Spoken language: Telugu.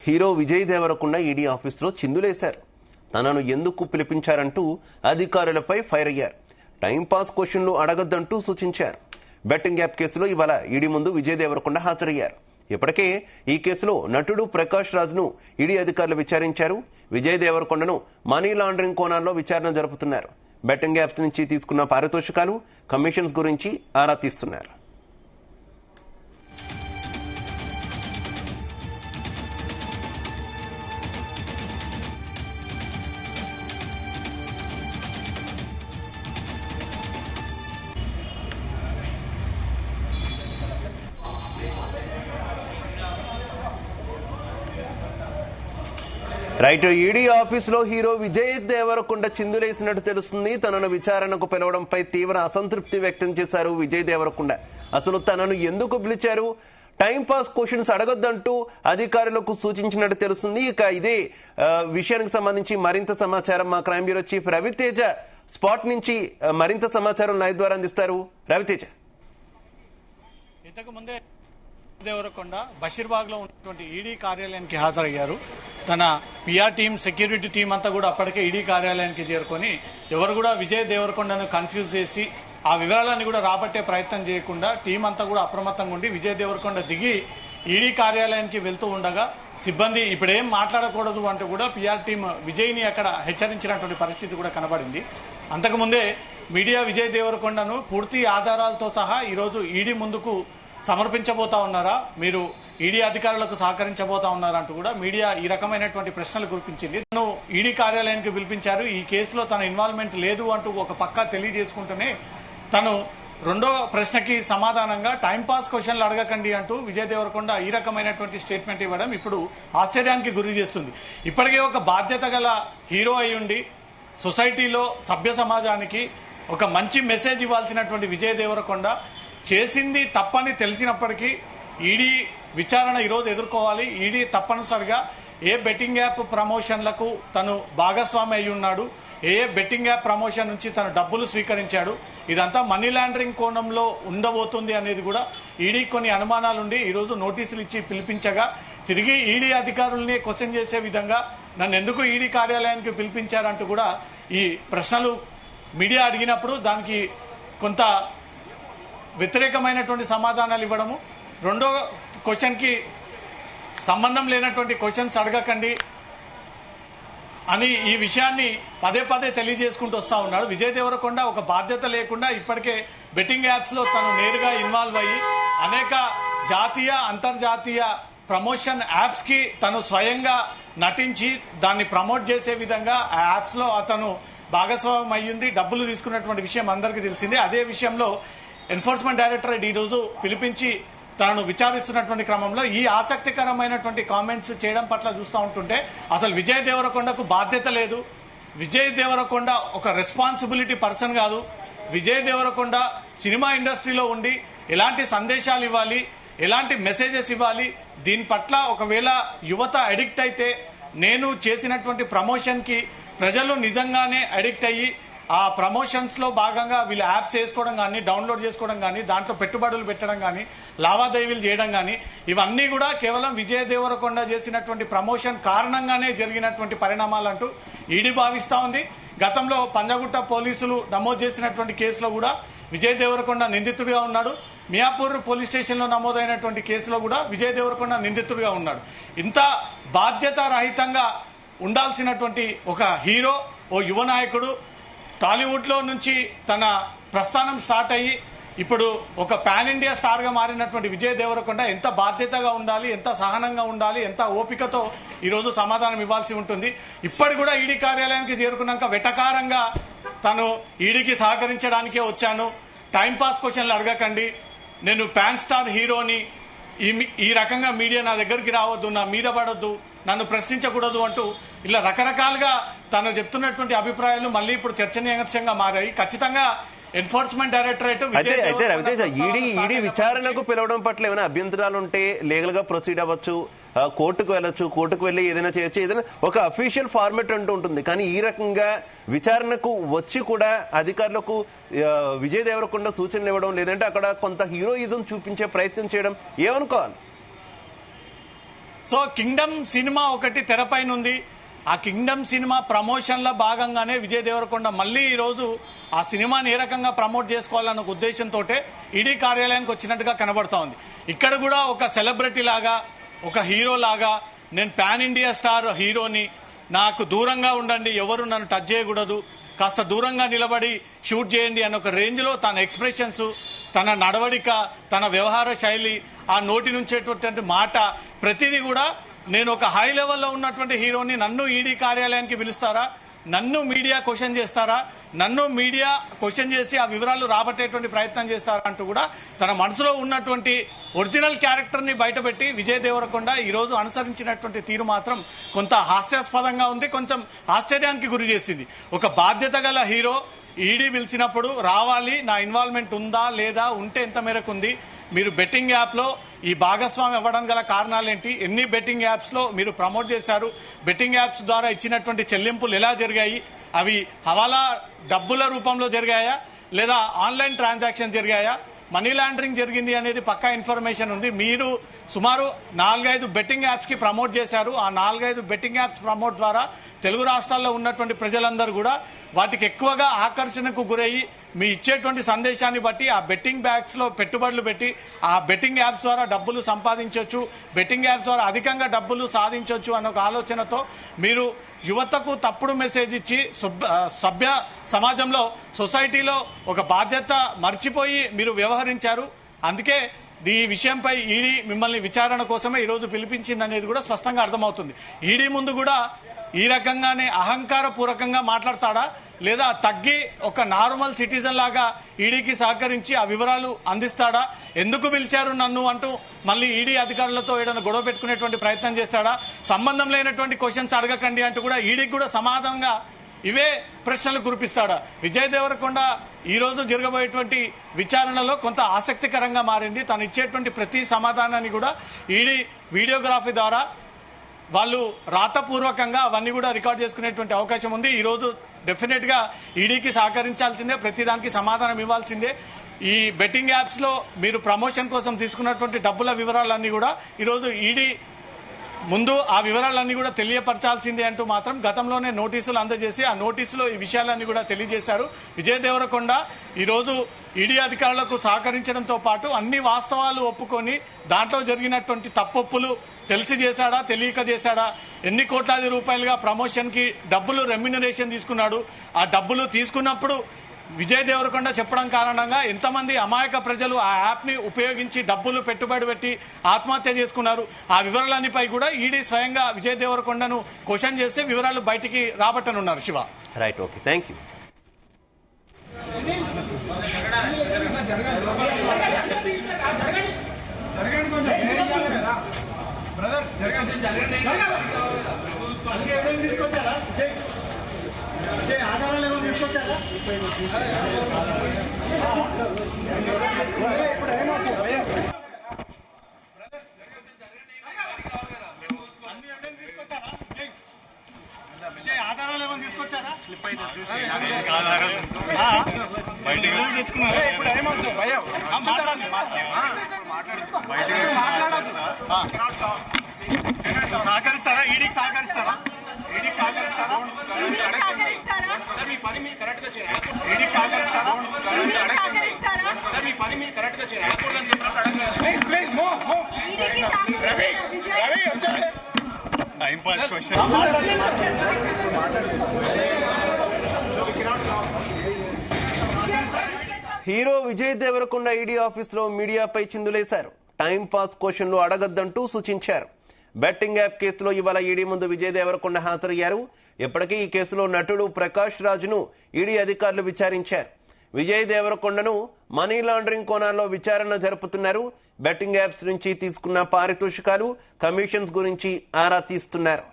హీరో విజయ్ దేవరకొండ ఈడీ ఆఫీసులో చిందులేశారు. తనను ఎందుకు పిలిపించారంటూ అధికారులపై ఫైర్ అయ్యారు. టైంపాస్ క్వశ్చన్లు అడగొద్దంటూ సూచించారు. బెట్టింగ్ యాప్ కేసులో ఇవాళ ఈడీ ముందు విజయ్ దేవరకొండ హాజరయ్యారు. ఇప్పటికే ఈ కేసులో నటుడు ప్రకాష్ రాజ్ను ఈడీ అధికారులు విచారించారు. విజయ్ దేవరకొండను మనీ లాండరింగ్ కోణాల్లో విచారణ జరుపుతున్నారు. బెట్టింగ్ యాప్స్ నుంచి తీసుకున్న పారితోషికాలు, కమిషన్స్ గురించి ఆరా తీస్తున్నారు. రైట్, ఈడీ ఆఫీసులో హీరో విజయ్ దేవరకొండ చిందులేసినట్టు తెలుస్తుంది. తనను విచారణకు పిలవడంపై తీవ్ర అసంతృప్తి వ్యక్తం చేశారు విజయ్ దేవరకొండ. అసలు తనను ఎందుకు పిలిచారు, టైంపాస్ క్వశ్చన్స్ అడగొద్దంటూ అధికారులకు సూచించినట్టు తెలుస్తుంది. ఇక ఇదే విషయానికి సంబంధించి మరింత సమాచారం మా crime bureau chief Raviteja spot నుంచి మరింత సమాచారం లైవ్ ద్వారా అందిస్తారు. రవితేజ, ఇంతకు ముందే దేవరకొండ బషీర్బాగ్ లో ఉన్నటువంటి ఈడీ కార్యాలయానికి హాజరయ్యారు. తన పిఆర్ టీం, సెక్యూరిటీ టీం అంతా కూడా అప్పటికే ఈడీ కార్యాలయానికి చేరుకొని ఎవరు కూడా విజయ్ దేవరకొండను కన్ఫ్యూజ్ చేసి ఆ వివరాలన్నీ కూడా రాబట్టే ప్రయత్నం చేయకుండా టీం అంతా కూడా అప్రమత్తంగా ఉండి విజయ్ దేవరకొండ దిగి ఈడీ కార్యాలయానికి వెళ్తూ ఉండగా సిబ్బంది ఇప్పుడేం మాట్లాడకూడదు అంటూ కూడా పిఆర్ టీం విజయ్ని అక్కడ హెచ్చరించినటువంటి పరిస్థితి కూడా కనబడింది. అంతకుముందే మీడియా విజయ్ దేవరకొండను పూర్తి ఆధారాలతో సహా ఈరోజు ఈడీ ముందుకు సమర్పించబోతా ఉన్నారా, మీరు ఈడీ అధికారులకు సహకరించబోతా ఉన్నారా అంటూ కూడా మీడియా ఈ రకమైనటువంటి ప్రశ్నలు గుర్పించింది. తను ఈడీ కార్యాలయానికి పిలిపించారు, ఈ కేసులో తన ఇన్వాల్వ్మెంట్ లేదు అంటూ ఒక పక్క తెలియజేసుకుంటూనే తను రెండో ప్రశ్నకి సమాధానంగా టైంపాస్ క్వశ్చన్లు అడగకండి అంటూ విజయ్ దేవరకొండ ఈ రకమైనటువంటి స్టేట్మెంట్ ఇవ్వడం ఇప్పుడు ఆశ్చర్యానికి గురి చేస్తుంది. ఇప్పటికే ఒక బాధ్యత గల హీరో అయ్యుండి సొసైటీలో సభ్య సమాజానికి ఒక మంచి మెసేజ్ ఇవ్వాల్సినటువంటి విజయ్ దేవరకొండ చేసింది తప్పని తెలిసినప్పటికీ ఈడీ విచారణ ఈరోజు ఎదుర్కోవాలి. ఈడీ తప్పనిసరిగా ఏ బెట్టింగ్ యాప్ ప్రమోషన్లకు తను భాగస్వామి అయి ఉన్నాడు, ఏ బెట్టింగ్ యాప్ ప్రమోషన్ నుంచి తను డబ్బులు స్వీకరించాడు, ఇదంతా మనీ లాండరింగ్ కోణంలో ఉండబోతుంది అనేది కూడా ఈడీ కొన్ని అనుమానాలుండి ఈరోజు నోటీసులు ఇచ్చి పిలిపించగా తిరిగి ఈడీ అధికారుల్ని క్వశ్చన్ చేసే విధంగా నన్ను ఎందుకు ఈడీ కార్యాలయానికి పిలిపించారంటూ కూడా ఈ ప్రశ్నలు మీడియా అడిగినప్పుడు దానికి కొంత వ్యతిరేకమైనటువంటి సమాధానాలు ఇవ్వడము, రెండో క్వశ్చన్కి సంబంధం లేనటువంటి క్వశ్చన్స్ అడగకండి అని ఈ విషయాన్ని పదే పదే తెలియజేసుకుంటూ వస్తూ ఉన్నాడు. విజయ్ దేవరకొండ ఒక బాధ్యత లేకుండా ఇప్పటికే బెట్టింగ్ యాప్స్లో తను నేరుగా ఇన్వాల్వ్ అయ్యి అనేక జాతీయ, అంతర్జాతీయ ప్రమోషన్ యాప్స్కి తను స్వయంగా నటించి దాన్ని ప్రమోట్ చేసే విధంగా ఆ యాప్స్లో అతను భాగస్వామ్యం అయ్యింది, డబ్బులు తీసుకున్నటువంటి విషయం అందరికీ తెలిసిందే. అదే విషయంలో ఎన్ఫోర్స్మెంట్ డైరెక్టరేట్ ఈరోజు పిలిపించి తనను విచారిస్తున్నటువంటి క్రమంలో ఈ ఆసక్తికరమైనటువంటి కామెంట్స్ చేయడం పట్ల చూస్తూ ఉంటుంటే అసలు విజయ్ దేవరకొండకు బాధ్యత లేదు, విజయ్ దేవరకొండ ఒక రెస్పాన్సిబిలిటీ పర్సన్ కాదు, విజయ్ దేవరకొండ సినిమా ఇండస్ట్రీలో ఉండి ఎలాంటి సందేశాలు ఇవ్వాలి, ఎలాంటి మెసేజెస్ ఇవ్వాలి, దీని పట్ల ఒకవేళ యువత అడిక్ట్ అయితే నేను చేసినటువంటి ప్రమోషన్కి ప్రజలు నిజంగానే అడిక్ట్ అయ్యి ఆ ప్రమోషన్స్లో భాగంగా వీళ్ళు యాప్స్ వేసుకోవడం కానీ, డౌన్లోడ్ చేసుకోవడం కానీ, దాంట్లో పెట్టుబడులు పెట్టడం కానీ, లావాదేవీలు చేయడం కానీ ఇవన్నీ కూడా కేవలం విజయ్ దేవరకొండ చేసినటువంటి ప్రమోషన్ కారణంగానే జరిగినటువంటి పరిణామాలంటూ ఈడీ భావిస్తూ ఉంది. గతంలో పంజాగుట్ట పోలీసులు నమోదు చేసినటువంటి కేసులో కూడా విజయ్ దేవరకొండ నిందితుడిగా ఉన్నాడు. మియాపూర్ పోలీస్ స్టేషన్లో నమోదైనటువంటి కేసులో కూడా విజయ్ దేవరకొండ నిందితుడిగా ఉన్నాడు. ఇంత బాధ్యత రహితంగా ఉండాల్సినటువంటి ఒక హీరో, ఓ యువ నాయకుడు, టాలీవుడ్లో నుంచి తన ప్రస్థానం స్టార్ట్ అయ్యి ఇప్పుడు ఒక పాన్ ఇండియా స్టార్గా మారినటువంటి విజయ్ దేవరకొండ ఎంత బాధ్యతగా ఉండాలి, ఎంత సహనంగా ఉండాలి, ఎంత ఓపికతో ఈరోజు సమాధానం ఇవ్వాల్సి ఉంటుంది. ఇప్పటి కూడా ఈడీ కార్యాలయానికి చేరుకున్నాక వెటకారంగా తను ఈడీకి సహకరించడానికే వచ్చాను, టైంపాస్ క్వశ్చన్లు అడగకండి, నేను పాన్ స్టార్ హీరోని, ఈ రకంగా మీడియా నా దగ్గరికి రావద్దు, నా మీద పడొద్దు, నన్ను ప్రశ్నించకూడదు అంటూ ఇలా రకరకాలుగా తను చెప్తున్నటువంటి అభిప్రాయాలు మళ్ళీ ఇప్పుడు చర్చనీయాంశంగా మారాయి. ఖచ్చితంగా ఎన్ఫోర్స్మెంట్ డైరెక్టరేట్ అయితే రవితేజ ఈడీ విచారణకు పిలవడం పట్ల ఏమైనా అభ్యంతరాలు ఉంటే లీగల్ గా ప్రొసీడ్ అవ్వచ్చు, కోర్టుకు వెళ్ళొచ్చు, కోర్టుకు వెళ్ళి ఏదైనా చేయొచ్చు, ఏదైనా ఒక అఫీషియల్ ఫార్మెట్ అంటూ ఉంటుంది. కానీ ఈ రకంగా విచారణకు వచ్చి కూడా అధికారులకు విజయ్ దేవరకొండ సూచనలు ఇవ్వడం, లేదంటే అక్కడ కొంత హీరోయిజం చూపించే ప్రయత్నం చేయడం ఏమనుకోవాలి? సో కింగ్డమ్ సినిమా ఒకటి తెరపైన ఉంది. ఆ కింగ్డమ్ సినిమా ప్రమోషన్ల భాగంగానే విజయ్ దేవరకొండ మళ్ళీ ఈరోజు ఆ సినిమాని ఏ రకంగా ప్రమోట్ చేసుకోవాలన్న ఉద్దేశంతో ఈడీ కార్యాలయానికి వచ్చినట్టుగా కనబడతా ఉంది. ఇక్కడ కూడా ఒక సెలబ్రిటీ లాగా, ఒక హీరో లాగా, నేను పాన్ ఇండియా స్టార్ హీరోని, నాకు దూరంగా ఉండండి, ఎవరు నన్ను టచ్ చేయకూడదు, కాస్త దూరంగా నిలబడి షూట్ చేయండి అన్న ఒక రేంజ్లో తన ఎక్స్ప్రెషన్స్, తన నడవడిక, తన వ్యవహార శైలి, ఆ నోటి నుంచేటువంటి మాట ప్రతిదీ కూడా నేను ఒక హై లెవెల్లో ఉన్నటువంటి హీరోని నన్ను ఈడీ కార్యాలయానికి పిలుస్తారా, నన్ను మీడియా క్వశ్చన్ చేస్తారా, నన్ను మీడియా క్వశ్చన్ చేసి ఆ వివరాలు రాబట్టేటువంటి ప్రయత్నం చేస్తారా అంటూ కూడా తన మనసులో ఉన్నటువంటి ఒరిజినల్ క్యారెక్టర్ని బయటపెట్టి విజయ్ దేవరకొండ ఈరోజు అనుసరించినటువంటి తీరు మాత్రం కొంత హాస్యాస్పదంగా ఉంది, కొంచెం ఆశ్చర్యానికి గురి చేసింది. ఒక బాధ్యత గల హీరో ఈడీ పిలిచినప్పుడు రావాలి, నా ఇన్వాల్వ్మెంట్ ఉందా లేదా, ఉంటే ఎంత మేరకు ఉంది, మీరు బెట్టింగ్ యాప్లో ఈ భాగస్వామి అవ్వడం గల కారణాలేంటి, ఎన్ని బెట్టింగ్ యాప్స్లో మీరు ప్రమోట్ చేశారు, బెట్టింగ్ యాప్స్ ద్వారా ఇచ్చినటువంటి చెల్లింపులు ఎలా జరిగాయి, అవి హవాలా డబ్బుల రూపంలో జరిగాయా లేదా ఆన్లైన్ ట్రాన్సాక్షన్ జరిగాయా, మనీ లాండరింగ్ జరిగింది అనేది పక్కా ఇన్ఫర్మేషన్ ఉంది. మీరు సుమారు 4-5 బెట్టింగ్ యాప్స్కి ప్రమోట్ చేశారు. ఆ 4-5 బెట్టింగ్ యాప్స్ ప్రమోట్ ద్వారా తెలుగు రాష్ట్రాల్లో ఉన్నటువంటి ప్రజలందరూ కూడా వాటికి ఎక్కువగా ఆకర్షణకు గురయ్యి మీ ఇచ్చేటువంటి సందేశాన్ని బట్టి ఆ బెట్టింగ్ బ్యాగ్స్లో పెట్టుబడులు పెట్టి ఆ బెట్టింగ్ యాప్స్ ద్వారా డబ్బులు సంపాదించవచ్చు, బెట్టింగ్ యాప్స్ ద్వారా అధికంగా డబ్బులు సాధించవచ్చు అన్న ఒక ఆలోచనతో మీరు యువతకు తప్పుడు మెసేజ్ ఇచ్చి సభ్య సమాజంలో, సొసైటీలో ఒక బాధ్యత మర్చిపోయి మీరు వ్యవహరించారు. అందుకే ఈ విషయంపై ఈడీ మిమ్మల్ని విచారణ కోసమే ఈరోజు పిలిపించింది అనేది కూడా స్పష్టంగా అర్థమవుతుంది. ఈడీ ముందు కూడా ఈ రకంగానే అహంకారపూర్వకంగా మాట్లాడతాడా లేదా తగ్గి ఒక నార్మల్ సిటిజన్ లాగా ఈడీకి సహకరించి ఆ వివరాలు అందిస్తాడా, ఎందుకు పిలిచారు నన్ను అంటూ మళ్ళీ ఈడీ అధికారులతో ఏదైనా గొడవ పెట్టుకునేటువంటి ప్రయత్నం చేస్తాడా, సంబంధం లేనటువంటి క్వశ్చన్స్ అడగకండి అంటూ కూడా ఈడీకి కూడా సమాధానంగా ఇవే ప్రశ్నలు కురిపిస్తాడా. విజయ్ దేవరకొండ ఈరోజు జరగబోయేటువంటి విచారణలో కొంత ఆసక్తికరంగా మారింది. తను ఇచ్చేటువంటి ప్రతి సమాధానాన్ని కూడా ఈడీ వీడియోగ్రఫీ ద్వారా వాళ్ళు రాతపూర్వకంగా అవన్నీ కూడా రికార్డ్ చేసుకునేటువంటి అవకాశం ఉంది. ఈరోజు డెఫినెట్గా ఈడీకి సహకరించాల్సిందే, ప్రతిదానికి సమాధానం ఇవ్వాల్సిందే. ఈ బెట్టింగ్ యాప్స్లో మీరు ప్రమోషన్ కోసం తీసుకున్నటువంటి డబ్బుల వివరాలన్నీ కూడా ఈరోజు ఈడీ ముందు ఆ వివరాలన్నీ కూడా తెలియపరచాల్సిందే అంటూ మాత్రం గతంలోనే నోటీసులు అందజేసి ఆ నోటీసులో ఈ విషయాలన్నీ కూడా తెలియజేశారు. విజయ్ దేవరకొండ ఈరోజు ఈడీ అధికారులకు సహకరించడంతో పాటు అన్ని వాస్తవాలు ఒప్పుకొని దాంట్లో జరిగినటువంటి తప్పొప్పులు తెలిసి చేశాడా, తెలియక చేశాడా, ఎన్ని కోట్లాది రూపాయలుగా ప్రమోషన్కి డబ్బులు రెమ్యునరేషన్ తీసుకున్నాడు, ఆ డబ్బులు తీసుకున్నప్పుడు విజయ్ దేవరకొండ చెప్పడం కారణంగా ఎంతమంది అమాయక ప్రజలు ఆ యాప్ని ఉపయోగించి డబ్బులు పెట్టుబడి పెట్టి ఆత్మహత్య చేసుకున్నారు, ఆ వివరాలన్నిపై కూడా ఈడీ స్వయంగా విజయ్ దేవరకొండను క్వశ్చన్ చేసి వివరాలు బయటికి రాబట్టనున్నారు. Shiva, right, okay, thank you. ఆధారాలు ఏమైనా తీసుకొచ్చారా? ఆధారాలు ఏమైనా తీసుకొచ్చారా? స్లిప్ అయితే చూసి తెచ్చుకున్నారా? ఇప్పుడు ఏమవుతుంది భయం, సహకరిస్తారా? ఈడీకి సహకరిస్తారా? ఈడీకి సహకరిస్తారా? సార్ మీ పని మీరు కరెక్ట్గా చేయండి. ఈడీకి సహకరిస్తారా? సార్ మీ పని మీరు కరెక్ట్గా చేయండి. అడగకూడదని చెప్పినప్పుడు time pass question. Hero Vijay Devarakonda ED ఆఫీసులో మీడియాపై చిందులేశారు. టైం పాస్ క్వశ్చన్లు అడగద్దంటూ సూచించారు. బెట్టింగ్ యాప్ కేసులో ఇవాళ ఈడీ ముందు విజయ్ దేవరకొండ హాజరయ్యారు. ఇప్పటికీ ఈ కేసులో నటుడు ప్రకాష్ రాజును ఈడీ అధికారులు విచారించారు. విజయ్ దేవరకొండను మనీ లాండరింగ్ కోణాల్లో విచారణ జరుపుతున్నారు. బెట్టింగ్ యాప్స్ నుంచి తీసుకున్న పారితోషికాలు, కమిషన్స్ గురించి ఆరా తీస్తున్నారు.